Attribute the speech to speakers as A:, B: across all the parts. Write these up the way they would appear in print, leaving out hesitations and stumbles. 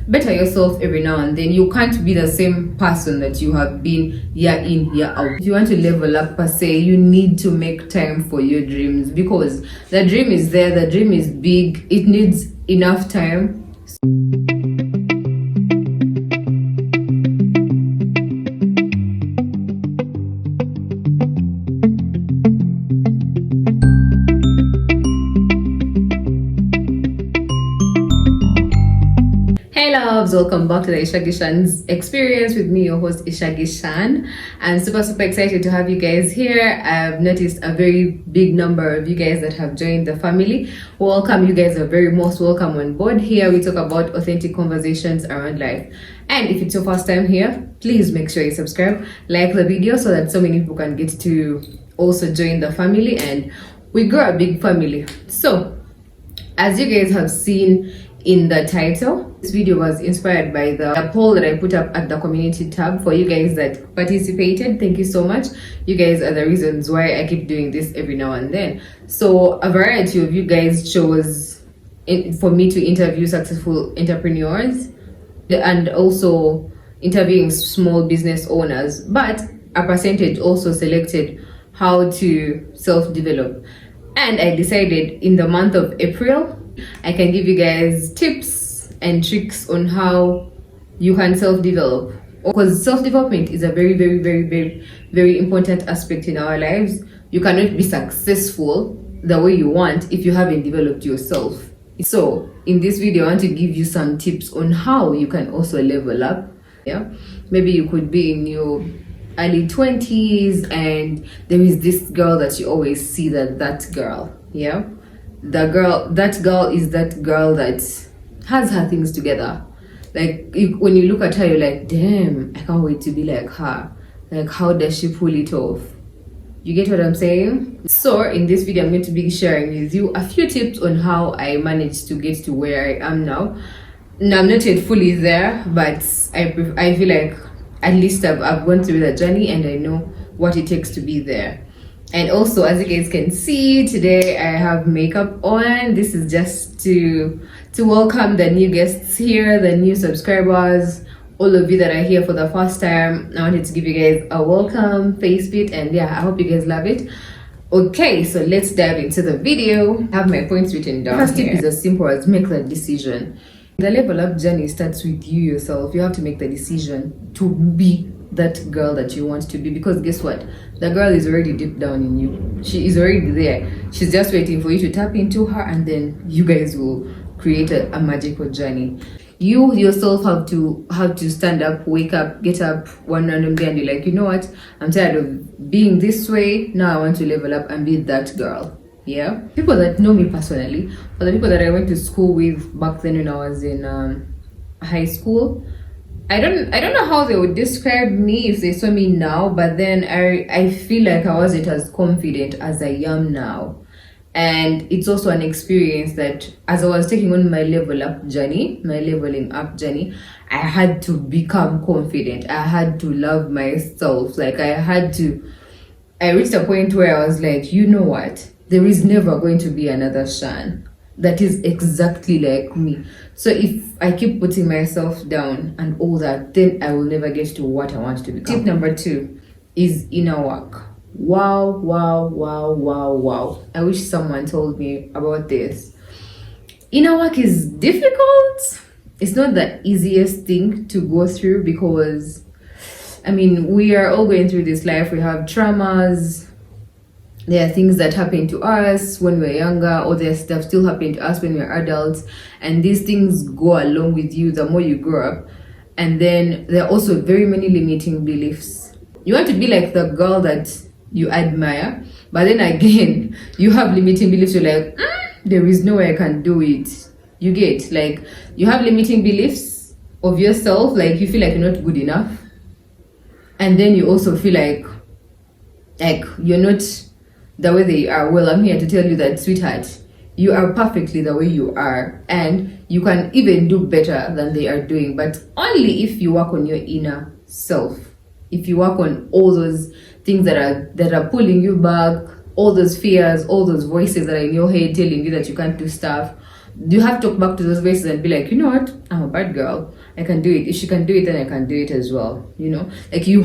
A: better yourself every now and then. You can't be the same person that you have been year in, year out. If you want to level up per se, you need to make time for your dreams, because the dream is there, the dream is big, it needs enough time. Hey loves, welcome back to the ISHAGI Shan's experience with me, your host ISHAGI Shan. I'm super excited to have you guys here. I've noticed a very big number of you guys that have joined the family. Welcome, you guys are very most welcome on board. Here we talk about authentic conversations around life. And if it's your first time here, please make sure you subscribe, like the video, so that so many people can get to also join the family and we grow a big family. So as you guys have seen in the title, this video was inspired by the poll that I put up at the community tab for you guys that participated. Thank you so much. You guys are the reasons why I keep doing this every now and then. So a variety of you guys chose for me to interview successful entrepreneurs and also interviewing small business owners, but a percentage also selected how to self-develop. And I decided in the month of April I can give you guys tips and tricks on how you can self-develop, because self-development is a very important aspect in our lives. You cannot be successful the way you want if you haven't developed yourself. So in this video I want to give you some tips on how you can also level up. Maybe you could be in your early 20s and there is this girl that you always see, that girl, that girl is that girl that has her things together. Like when you look at her, you're like, damn, I can't wait to be like her. Like, how does she pull it off? You get what I'm saying? So in this video I'm going to be sharing with you a few tips on how I managed to get to where I am now. Now I'm not yet fully there, but I feel like at least I've gone through the journey and I know what it takes to be there. And also, as you guys can see, today I have makeup on. This is just to welcome the new guests here, the new subscribers, all of you that are here for the first time. I wanted to give you guys a welcome face fit, and yeah, I hope you guys love it. Okay, so let's dive into the video. I have my points written down. First tip is as simple as make that decision. The level up journey starts with you yourself. You have to make the decision to be that girl that you want to be, because guess what, the girl is already deep down in you. She is already there. She's just waiting for you to tap into her, and then you guys will create a magical journey. You yourself have to stand up, wake up, get up one random day and you're like, you know what, I'm tired of being this way. Now I want to level up and be that girl. People that know me personally, or the people that I went to school with back then when I was in high school, I don't know how they would describe me if they saw me now, but then I feel like I wasn't as confident as I am now. And it's also an experience that as I was taking on my leveling up journey, I had to become confident. I had to love myself. Like I reached a point where I was like, you know what? There is never going to be another Shan that is exactly like me. So if I keep putting myself down and all that, then I will never get to what I want to become. Tip number 2 is inner work. Wow. I wish someone told me about this. Inner work is difficult. It's not the easiest thing to go through, because I mean, we are all going through this life. We have traumas. There are things that happen to us when we're younger, or there's stuff still happening to us when we're adults, and these things go along with you the more you grow up. And then there are also very many limiting beliefs. You want to be like the girl that you admire, but then again you have limiting beliefs. You're like, there is no way I can do it. You get, like, you have limiting beliefs of yourself, like you feel like you're not good enough, and then you also feel like you're not the way they are. Well, I'm here to tell you that, sweetheart, you are perfectly the way you are, and you can even do better than they are doing, but only if you work on your inner self. If you work on all those things that are pulling you back, all those fears, all those voices that are in your head telling you that you can't do stuff, you have to talk back to those voices and be like, you know what, I'm a bad girl, I can do it. If she can do it, then I can do it as well. You know, like you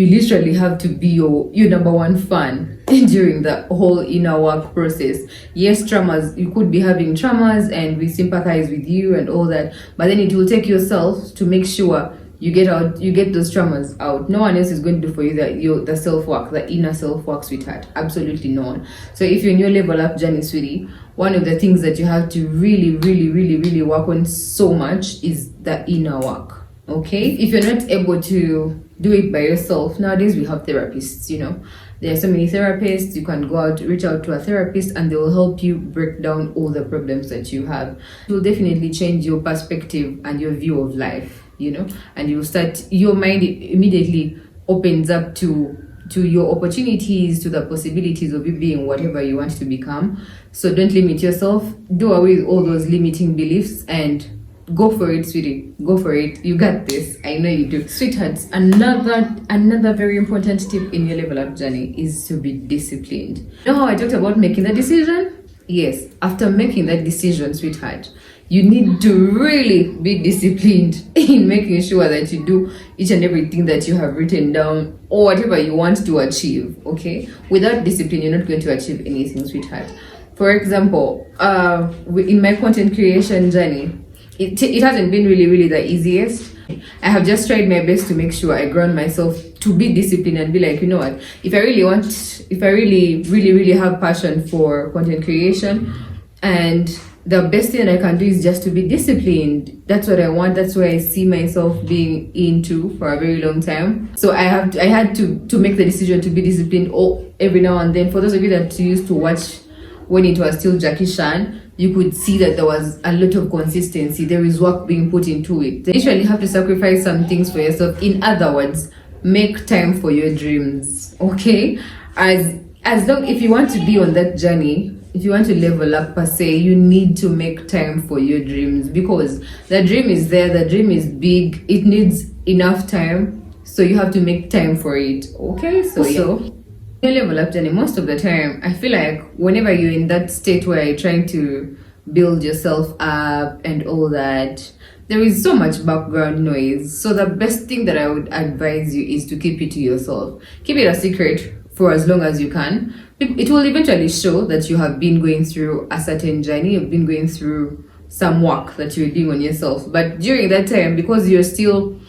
A: literally have to be your number one fan during the whole inner work process. Yes, traumas, you could be having traumas and we sympathize with you and all that, but then it will take yourself to make sure you get those traumas out. No one else is going to do for you the self-work, the inner self-work, sweetheart. Absolutely no one. So if you're in your level up journey, sweetie, one of the things that you have to really, really, really, really work on so much is the inner work. Okay? If you're not able to do it by yourself, nowadays we have therapists, you know. There are so many therapists. You can go out, reach out to a therapist, and they will help you break down all the problems that you have. It will definitely change your perspective and your view of life, you know, and you will start, your mind immediately opens up to your opportunities, to the possibilities of you being whatever you want to become. So don't limit yourself. Do away with all those limiting beliefs and go for it, sweetie. Go for it. You got this. I know you do. Sweethearts, another very important tip in your level up journey is to be disciplined. You know how I talked about making the decision? Yes. After making that decision, sweetheart, you need to really be disciplined in making sure that you do each and everything that you have written down or whatever you want to achieve, okay? Without discipline, you're not going to achieve anything, sweetheart. For example, in my content creation journey, it hasn't been really the easiest. I have just tried my best to make sure I ground myself to be disciplined and be like, you know what, if I really have passion for content creation, and the best thing I can do is just to be disciplined. That's what I want. That's where I see myself being into for a very long time. So I had to make the decision to be disciplined every now and then. For those of you that used to watch when it was still Jackie Chan, you could see that there was a lot of consistency. There is work being put into it. You usually have to sacrifice some things for yourself. In other words, make time for your dreams, okay? As long, if you want to be on that journey, if you want to level up per se, you need to make time for your dreams, because the dream is there, the dream is big, it needs enough time, so you have to make time for it, okay? So your level up journey, most of the time, I feel like whenever you're in that state where you're trying to build yourself up and all that, there is so much background noise. So the best thing that I would advise you is to keep it to yourself. Keep it a secret for as long as you can. It will eventually show that you have been going through a certain journey, you've been going through some work that you're doing on yourself. But during that time, because you're still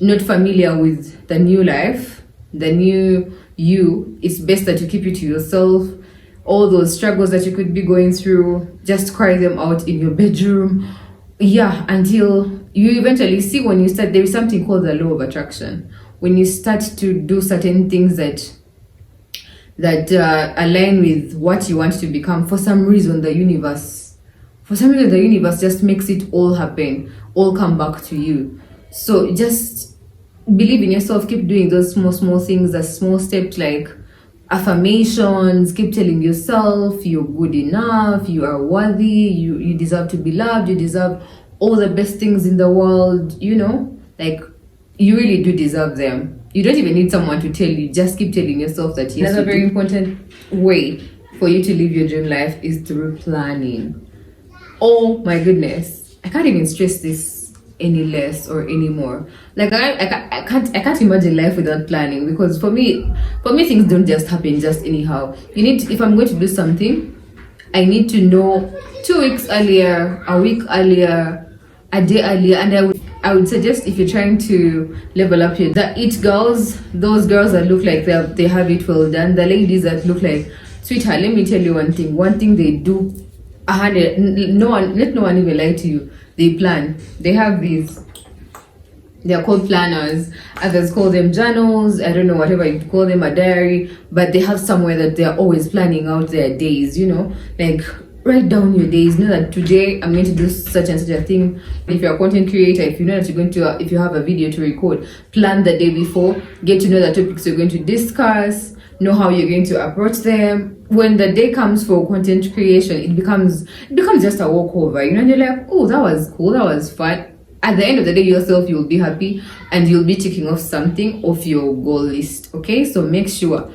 A: not familiar with the new life, the new you, it's best that you keep it to yourself. All those struggles that you could be going through, just cry them out in your bedroom. Yeah, until you eventually see, when you start, there is something called the law of attraction. When you start to do certain things that align with what you want to become, for some reason the universe just makes it all happen, all come back to you. So just believe in yourself, keep doing those small things, the small steps like affirmations, keep telling yourself you're good enough, you are worthy, you deserve to be loved, you deserve all the best things in the world, you know, like you really do deserve them. You don't even need someone to tell you, just keep telling yourself that yes. Another very important way for you to live your dream life is through planning. Oh my goodness, I can't even stress this any less or any more. Like I can't imagine life without planning, because for me things don't just happen just anyhow. If I'm going to do something, I need to know 2 weeks earlier, a week earlier, a day earlier. And I would suggest, if you're trying to level up the it girls, those girls that look like they have it well done, the ladies that look like, sweetheart, let me tell you one thing they do 100, let no one even lie to you. They plan. They have these, they're called planners. Others call them journals. I don't know, whatever you call them, a diary. But they have somewhere that they're always planning out their days, you know. Like, write down your days. Know that today I'm going to do such and such a thing. If you're a content creator, if you know that you're going to, if you have a video to record, plan the day before. Get to know the topics you're going to discuss. Know how you're going to approach them. When the day comes for content creation, it becomes just a walkover, you know, and you're like, oh, that was cool, that was fun. At the end of the day, yourself, you'll be happy and you'll be ticking off something off your goal list, okay? So make sure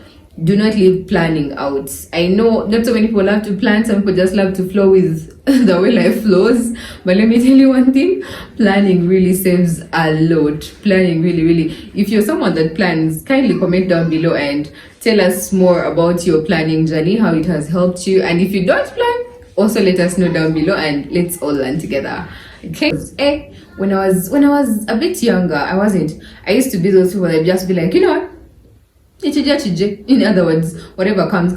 A: do not leave planning out. I know not so many people love to plan, some people just love to flow with the way life flows. But let me tell you one thing, planning really saves a lot. Planning really. If you're someone that plans, kindly comment down below and tell us more about your planning journey, how it has helped you. And if you don't plan, also let us know down below and let's all learn together. Okay. When I was a bit younger, I used to be those people that just be like, you know what? In other words, whatever comes,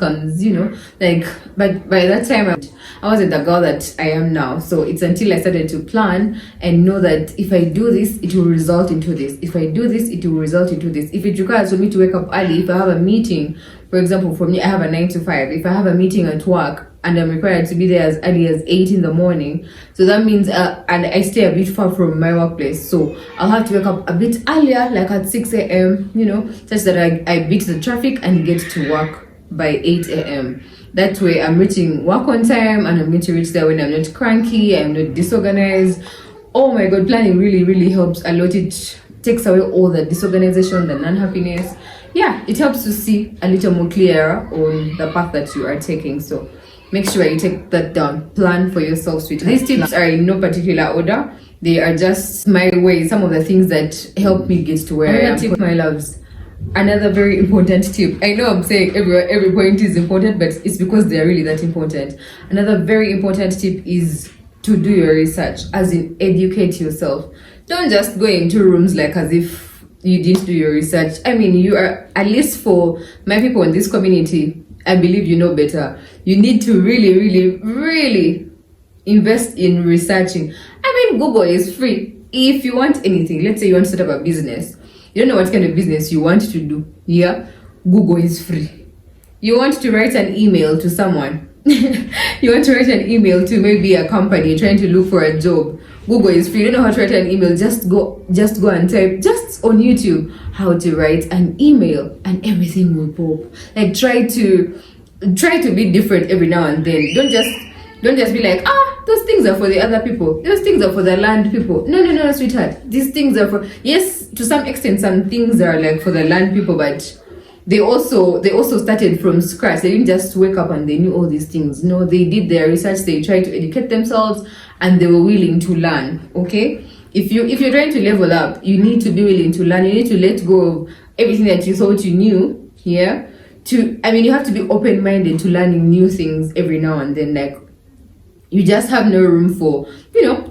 A: like, but by that time I wasn't the girl that I am now. So it's until I started to plan and know that if I do this, it will result into this. If I do this, it will result into this. If it requires for me to wake up early, if I have a meeting, for example, for me, I have a 9 to 5. If I have a meeting at work and I'm required to be there as early as 8 in the morning, so that means, and I stay a bit far from my workplace, so I'll have to wake up a bit earlier, like at 6 a.m., such that I beat the traffic and get to work by 8 a.m. That way I'm reaching work on time and I'm going to reach there when I'm not cranky, I'm not disorganized. Oh my God, planning really helps a lot. It takes away all the disorganization, the non-happiness. Yeah, it helps to see a little more clearer on the path that you are taking. So make sure you take that down. Plan for yourself, sweetheart. These tips are in no particular order. They are just my way, some of the things that help me get to where I am. My loves, another very important tip. I know I'm saying every point is important, but it's because they are really that important. Another very important tip is to do your research, as in educate yourself. Don't just go into rooms like as if you didn't do your research. I mean, you are, at least for my people in this community, I believe you know better. You need to really invest in researching. I mean, Google is free. If you want anything, let's say you want to set up a business, you don't know what kind of business you want to do. Yeah, Google is free. You want to write an email to someone. You want to write an email to maybe a company trying to look for a job. Google is free. You don't know how to write an email, just go and type just on YouTube how to write an email and everything will pop. Like try to be different every now and then. Don't just be like, those things are for the other people. Those things are for the land people. No, sweetheart. These things are for, yes, to some extent some things are like for the land people, but they also started from scratch. They didn't just wake up and they knew all these things. No, they did their research, they tried to educate themselves and they were willing to learn. Okay, if you're trying to level up, you need to be willing to learn. You need to let go of everything that you thought you knew. Yeah, you have to be open-minded to learning new things every now and then. Like, you just have no room for,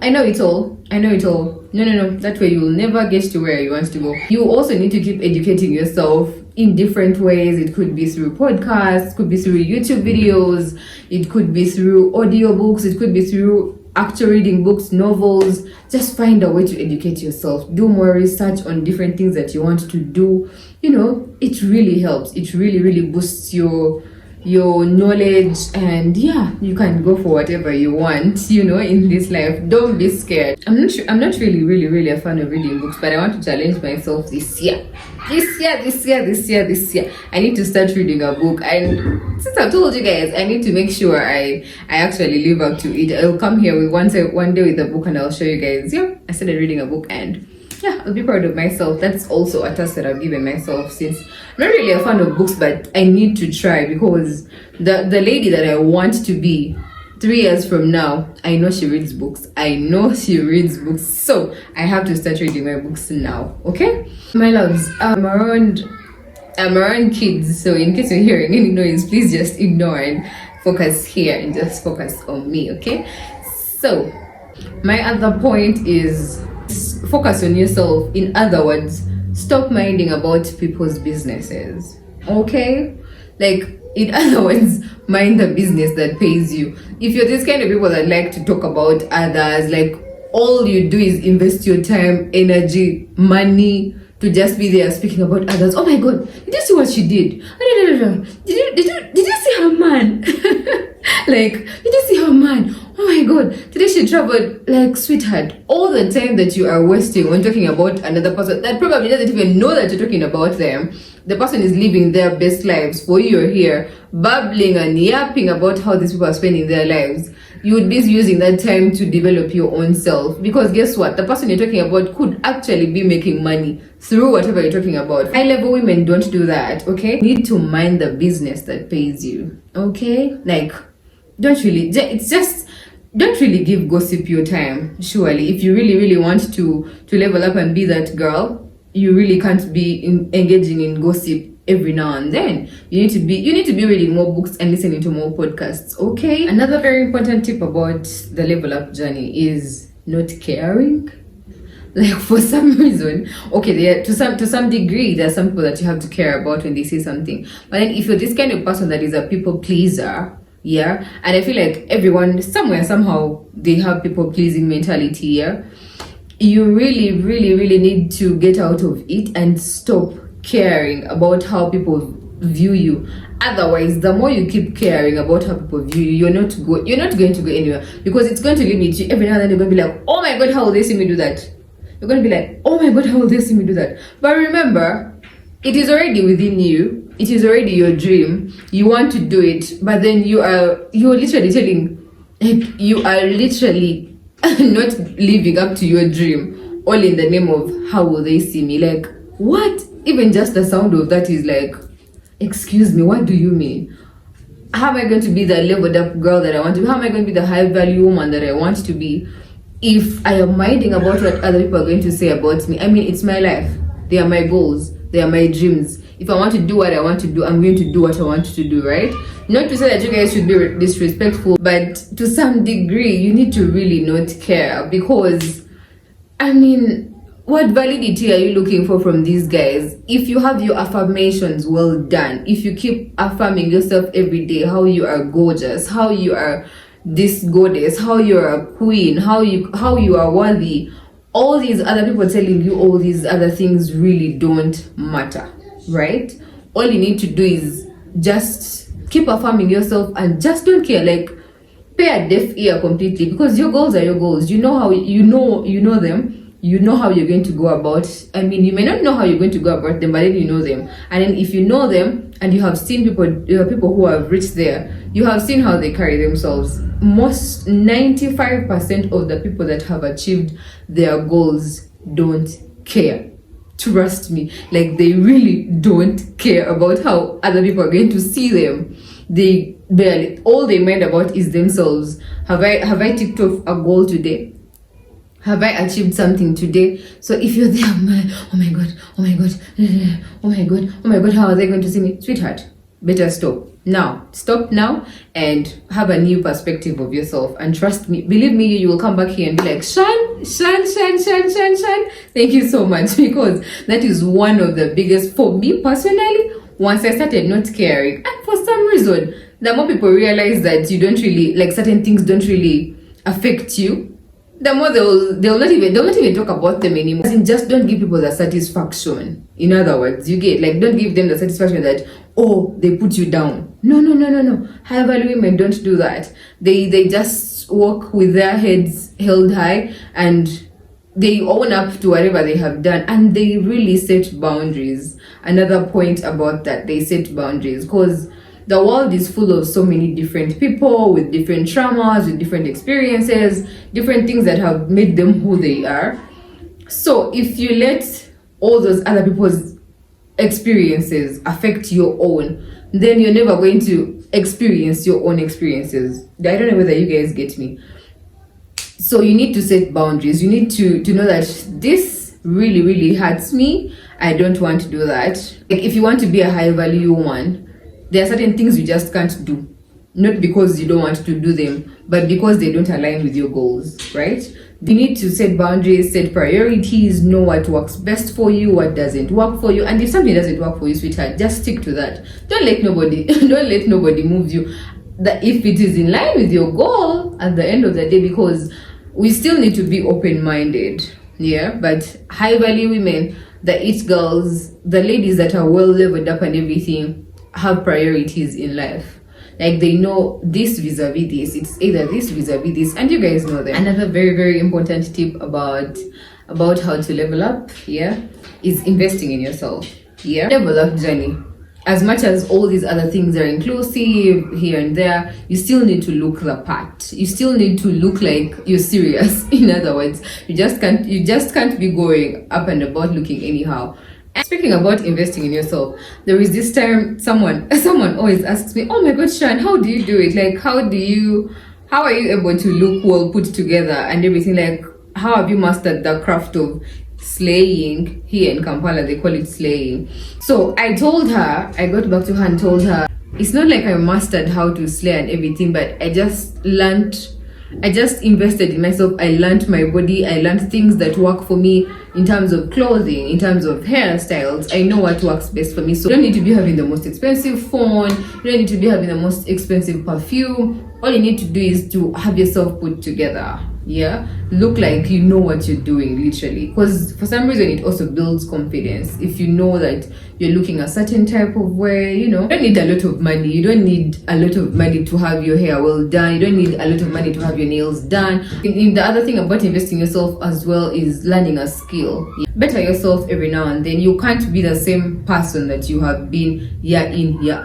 A: I know it all. No, that way you will never get to where you want to go. You also need to keep educating yourself in different ways. It could be through podcasts, it could be through YouTube videos, it could be through audiobooks, it could be through actual reading books, novels. Just find a way to educate yourself. Do more research on different things that you want to do. It really helps. It really boosts your knowledge, and yeah, you can go for whatever you want, in this life. Don't be scared. I'm not really a fan of reading books, but I want to challenge myself this year. I need to start reading a book, and since I've told you guys, I need to make sure I actually live up to it. I'll come here with one day with a book and I'll show you guys, I started reading a book, and yeah, I'll be proud of myself. That's also a task that I've given myself, since I'm not really a fan of books, but I need to try, because the lady that I want to be 3 years from now, I know she reads books. So I have to start reading my books now. Okay, my loves, I'm around kids, so in case you're hearing any noise, please just ignore and focus here and just focus on me. Okay, so my other point is focus on yourself. In other words, stop minding about people's businesses. Okay, like, in other words, mind the business that pays you. If you're this kind of people that like to talk about others, like all you do is invest your time, energy, money to just be there speaking about others. Oh my God, did you see what she did? Did you see her man? Like, did you see her man? Oh my God, today she traveled. Like, sweetheart, all the time that you are wasting on talking about another person that probably doesn't even know that you're talking about them, the person is living their best lives for you're here babbling and yapping about how these people are spending their lives. You would be using that time to develop your own self, because guess what, the person you're talking about could actually be making money through whatever you're talking about. High level women don't do that, okay? You need to mind the business that pays you, okay? Like, don't really give gossip your time. Surely if you really want to level up and be that girl, you really can't be engaging in gossip every now and then. You need to be reading more books and listening to more podcasts, okay? Another very important tip about the level up journey is not caring. Like, for some reason, okay, to some degree, there are some people that you have to care about when they say something, but then if you're this kind of person that is a people pleaser, yeah, and I feel like everyone somewhere somehow they have people pleasing mentality, yeah, you really need to get out of it and stop caring about how people view you. Otherwise, the more you keep caring about how people view you, you're not going to go anywhere, because it's going to limit you. Every now and then you're going to be like, oh my god, how will they see me do that? You're going to be like, oh my god, how will they see me do that? But remember, it is already within you. It is already your dream. You want to do it, but then you're literally not living up to your dream, all in the name of how will they see me. Like, what? Even just the sound of that is like, excuse me, what do you mean? How am I going to be the leveled up girl that I want to be? How am I going to be the high value woman that I want to be if I am minding about what other people are going to say about me? I mean, it's my life. They are my goals. They are my dreams. If I want to do what I want to do, I'm going to do what I want to do, right? Not to say that you guys should be disrespectful, but to some degree, you need to really not care, because, I mean, what validity are you looking for from these guys? If you have your affirmations well done, if you keep affirming yourself every day, how you are gorgeous, how you are this goddess, how you are a queen, how you are worthy, all these other people telling you all these other things really don't matter, right? All you need to do is just keep affirming yourself and just don't care. Like, pay a deaf ear completely, because your goals are your goals. You know how you know them. You know how you're going to go about. I mean, you may not know how you're going to go about them, but then you know them. And then if you know them and you have seen people who have reached there, you have seen how they carry themselves. Most 95% of the people that have achieved their goals don't care. Trust me, like, they really don't care about how other people are going to see them. They barely, all they mind about is themselves. Have I ticked off a goal today? Have I achieved something today? So if you're there, oh my god, how are they going to see me? Sweetheart, better stop now and have a new perspective of yourself. And trust me, believe me, you will come back here and be like, Shan, thank you so much, because that is one of the biggest, for me personally, once I started not caring, and for some reason, the more people realize that you don't really, like, certain things don't really affect you, the more they'll not even talk about them anymore. Just don't give people the satisfaction. In other words, you get, like, don't give them the satisfaction that, oh, they put you down. No. High value women don't do that. They just walk with their heads held high, and they own up to whatever they have done, and they really set boundaries. Another point about that, they set boundaries, because the world is full of so many different people with different traumas, with different experiences, different things that have made them who they are. So if you let all those other people's experiences affect your own, then you're never going to experience your own experiences. I don't know whether you guys get me. So you need to set boundaries. You need to know that this really hurts me. I don't want to do that. Like, if you want to be a high value one, there are certain things you just can't do. Not because you don't want to do them, but because they don't align with your goals, right? You need to set boundaries, set priorities, know what works best for you, what doesn't work for you. And if something doesn't work for you, sweetheart, just stick to that. Don't let nobody move you. That if it is in line with your goal at the end of the day, because we still need to be open-minded, yeah? But high value women, the it girls, the ladies that are well leveled up and everything, have priorities in life. Like, they know this vis-a-vis this, it's either this vis-a-vis this, and you guys know them. Another very important tip about how to level up, yeah, is investing in yourself. Yeah, level up journey. As much as all these other things are inclusive here and there, you still need to look the part. You still need to look like you're serious. In other words, you just can't be going up and about looking anyhow. And speaking about investing in yourself, there is this time someone always asks me, "Oh my God, Shan, how do you do it? Like, how are you able to look well put together and everything? Like, how have you mastered the craft of slaying?" Here in Kampala they call it slaying. So I got back to her and told her, it's not like I mastered how to slay and everything, but I just invested in myself. I learned my body. I learned things that work for me in terms of clothing, in terms of hairstyles. I know what works best for me. So you don't need to be having the most expensive phone. You don't need to be having the most expensive perfume. All you need to do is to have yourself put together. Yeah, look like you know what you're doing, literally, because for some reason it also builds confidence. If you know that you're looking a certain type of way, you don't need a lot of money. You don't need a lot of money to have your hair well done. You don't need a lot of money to have your nails done. In the other thing about investing in yourself as well is learning a skill. Better yourself every now and then. You can't be the same person that you have been year in, year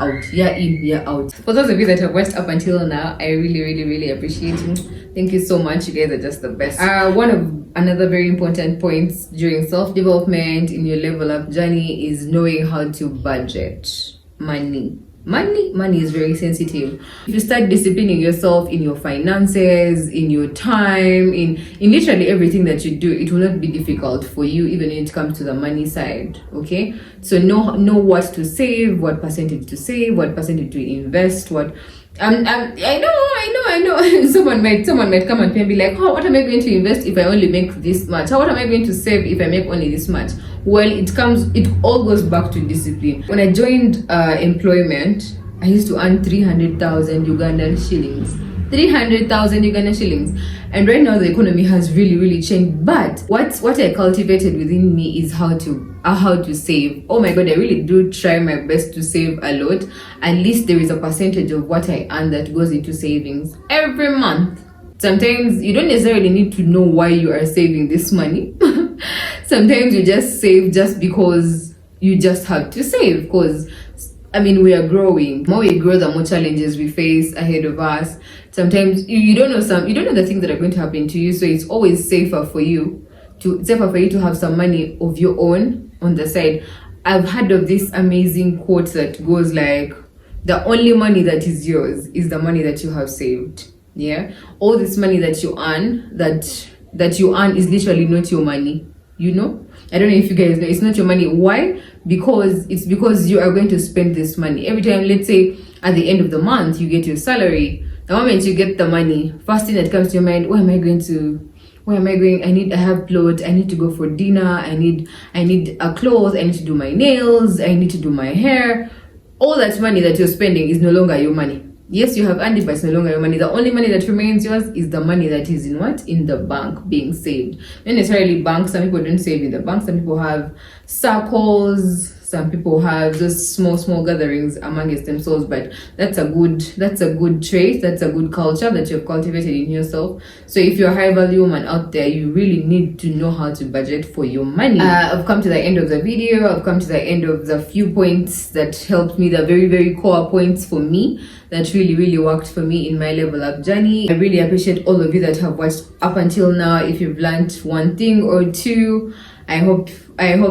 A: out. For those of you that have watched up until now, I really appreciate you. Thank you so much. You guys are just the best. One of another very important points during self-development in your level up journey is knowing how to budget money. Money is very sensitive. If you start disciplining yourself in your finances, in your time, in literally everything that you do, it will not be difficult for you, even when it comes to the money side. Okay, so know what to save, what percentage to save, what percentage to invest, what I know. Someone might come and be like, "Oh, what am I going to invest if I only make this much? What am I going to save if I make only this much?" Well, it all goes back to discipline. When I joined employment, I used to earn 300,000 Ugandan shillings. 300,000 Ugandan shillings. And right now the economy has really changed. But what I cultivated within me is how to save. Oh my God, I really do try my best to save a lot. At least there is a percentage of what I earn that goes into savings every month. Sometimes you don't necessarily need to know why you are saving this money. Sometimes you just save just because you just have to save, because we are growing. The more we grow, the more challenges we face ahead of us. Sometimes you don't know the things that are going to happen to you, so it's always safer for you to have some money of your own on the side. I've heard of this amazing quote that goes like, the only money that is yours is the money that you have saved. Yeah, all this money that you earn, that you earn is literally not your money. I don't know if you guys know, it's not your money. Why? Because you are going to spend this money every time. Let's say at the end of the month you get your salary. The moment you get the money, first thing that comes to your mind, where am I going? I have clothes, I need to go for dinner, I need a clothes, I need to do my nails, I need to do my hair. All that money that you're spending is no longer your money. Yes, you have earned it, but it's no longer your money. The only money that remains yours is the money that is in the bank, being saved. Not necessarily banks. Some people don't save in the bank. Some people have circles. Some people have just small gatherings amongst themselves. But that's a good trait. That's a good culture that you've cultivated in yourself. So if you're a high value woman out there, you really need to know how to budget for your money. I've come to the end of the video. I've come to the end of the few points that helped me, the very core points for me that really worked for me in my level up journey. I really appreciate all of you that have watched up until now. If you've learned one thing or two, I hope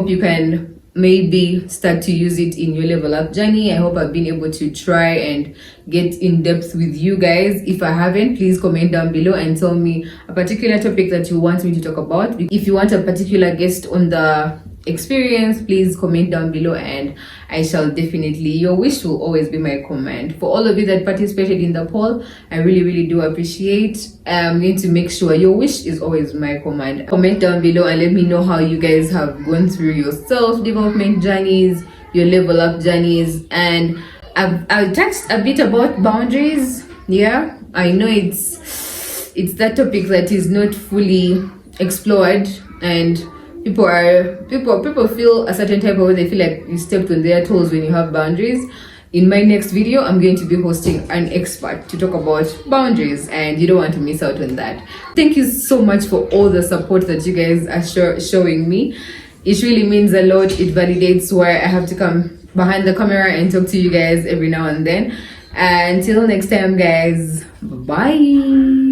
A: you can maybe start to use it in your level up journey. I hope I've been able to try and get in depth with you guys. If I haven't, please comment down below and tell me a particular topic that you want me to talk about. If you want a particular guest on the experience, please comment down below and I shall definitely, your wish will always be my command. For all of you that participated in the poll, I really do appreciate. I'm going to make sure your wish is always my command. Comment down below and let me know how you guys have gone through your self-development journeys, your level up journeys, and I've touched a bit about boundaries. Yeah, I know it's that topic that is not fully explored, and people feel a certain type of way. They feel like you stepped on their toes when you have boundaries. In my next video, I'm going to be hosting an expert to talk about boundaries, and you don't want to miss out on that. Thank you so much for all the support that you guys are showing me. It really means a lot. It validates why I have to come behind the camera and talk to you guys every now and then. Until next time, guys, bye.